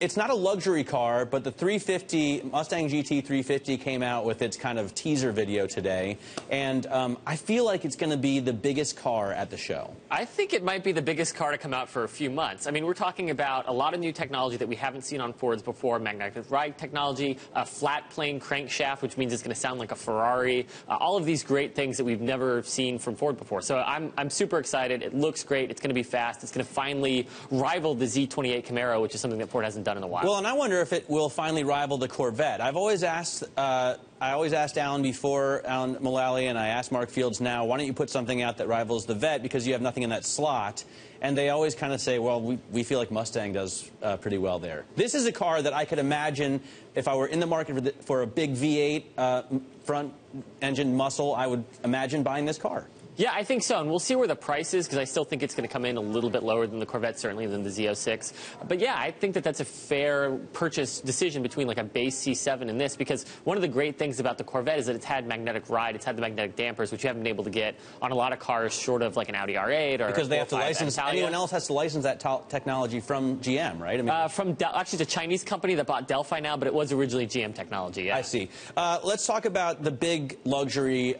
It's not a luxury car, but the 350, Mustang GT 350 came out with its kind of teaser video today, and I feel like it's going to be the biggest car at the show. I think it might be the biggest car to come out for a few months. I mean, we're talking about a lot of new technology that we haven't seen on Fords before, magnetic ride technology, a flat plane crankshaft, which means it's going to sound like a Ferrari, all of these great things that we've never seen from Ford before. So I'm super excited. It looks great. It's going to be fast. It's going to finally rival the Z28 Camaro, which is something that Ford hasn't done in a while. Well, and I wonder if it will finally rival the Corvette. I've always asked, I always asked Alan before, Alan Mulally, and I asked Mark Fields now, why don't you put something out that rivals the Vette because you have nothing in that slot? And they always kind of say, well, we feel like Mustang does pretty well there. This is a car that I could imagine if I were in the market for a big V8 front engine muscle, I would imagine buying this car. Yeah, I think so, and we'll see where the price is, because I still think it's going to come in a little bit lower than the Corvette, certainly than the Z06. But yeah, I think that that's a fair purchase decision between like a base C7 and this, because one of the great things about the Corvette is that it's had magnetic ride, it's had the magnetic dampers, which you haven't been able to get on a lot of cars short of like an Audi R8 or because they have to license. Italia. Anyone else has to license that technology from GM, right? I mean, from actually, it's a Chinese company that bought Delphi now, but it was originally GM technology. Yeah. I see. Let's talk about the big luxury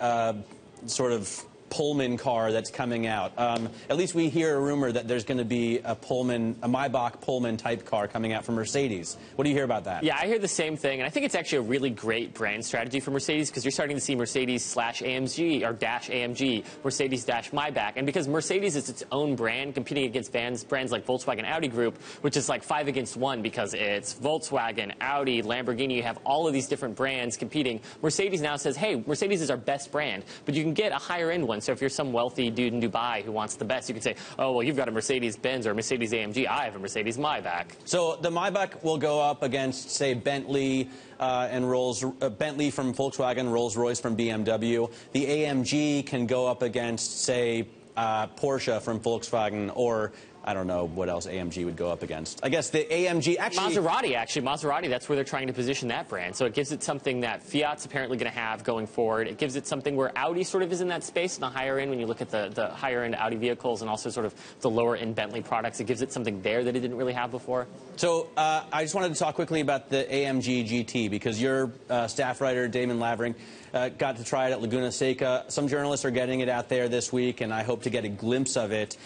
sort of Pullman car that's coming out. At least we hear a rumor that there's going to be a Pullman, a Maybach Pullman type car coming out from Mercedes. What do you hear about that? Yeah, I hear the same thing, and I think it's actually a really great brand strategy for Mercedes, because you're starting to see Mercedes/AMG or -AMG, Mercedes-Maybach, and because Mercedes is its own brand competing against brands like Volkswagen Audi Group, which is like 5 against 1 because it's Volkswagen, Audi, Lamborghini. You have all of these different brands competing. Mercedes now says, hey, Mercedes is our best brand, but you can get a higher end one. So if you're some wealthy dude in Dubai who wants the best, you can say, oh, well, you've got a Mercedes-Benz or a Mercedes-AMG. I have a Mercedes-Maybach. So the Maybach will go up against, say, Bentley and Bentley from Volkswagen, Rolls-Royce from BMW. The AMG can go up against, say, Porsche from Volkswagen, or I don't know what else AMG would go up against. I guess the AMG actually... Maserati, that's where they're trying to position that brand. So it gives it something that Fiat's apparently going to have going forward. It gives it something where Audi sort of is in that space in the higher end when you look at the higher end Audi vehicles and also sort of the lower end Bentley products. It gives it something there that it didn't really have before. So I just wanted to talk quickly about the AMG GT, because your staff writer, Damon Lavering, got to try it at Laguna Seca. Some journalists are getting it out there this week, and I hope to get a glimpse of it.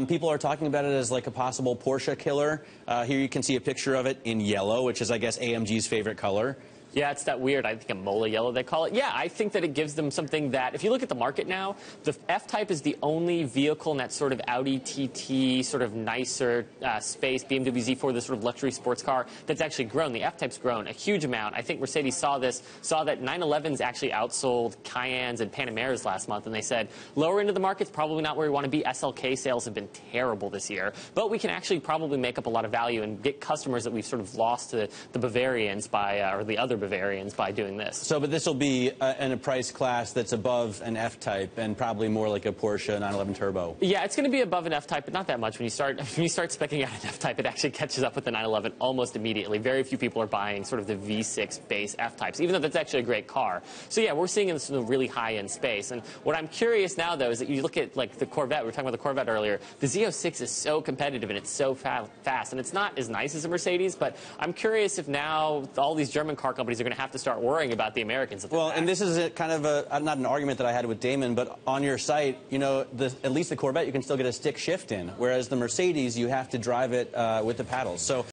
People are talking about it as like a possible Porsche killer. Here you can see a picture of it in yellow, which is, I guess, AMG's favorite color. Yeah, it's that weird, I think, a Mola yellow, they call it. Yeah, I think that it gives them something that, if you look at the market now, the F-Type is the only vehicle in that sort of Audi TT, sort of nicer space, BMW Z4, this sort of luxury sports car, that's actually grown. The F-Type's grown a huge amount. I think Mercedes saw this, saw that 911s actually outsold Cayennes and Panameras last month, and they said, lower into the market's probably not where we want to be. SLK sales have been terrible this year, but we can actually probably make up a lot of value and get customers that we've sort of lost to the Bavarians by, or the other Bavarians by doing this. So, but this will be in a price class that's above an F-Type and probably more like a Porsche 911 Turbo. Yeah, it's going to be above an F-Type, but not that much. When you start speccing out an F-Type, it actually catches up with the 911 almost immediately. Very few people are buying sort of the V6 base F-Types, even though that's actually a great car. So yeah, we're seeing this in a really high-end space. And what I'm curious now, though, is that you look at like the Corvette. We were talking about the Corvette earlier. The Z06 is so competitive and it's so fast, and it's not as nice as a Mercedes. But I'm curious if now all these German car companies are going to have to start worrying about the Americans. Well, and this is kind of not an argument that I had with Damon, but on your site, you know, at least the Corvette, you can still get a stick shift in, whereas the Mercedes, you have to drive it with the paddles. So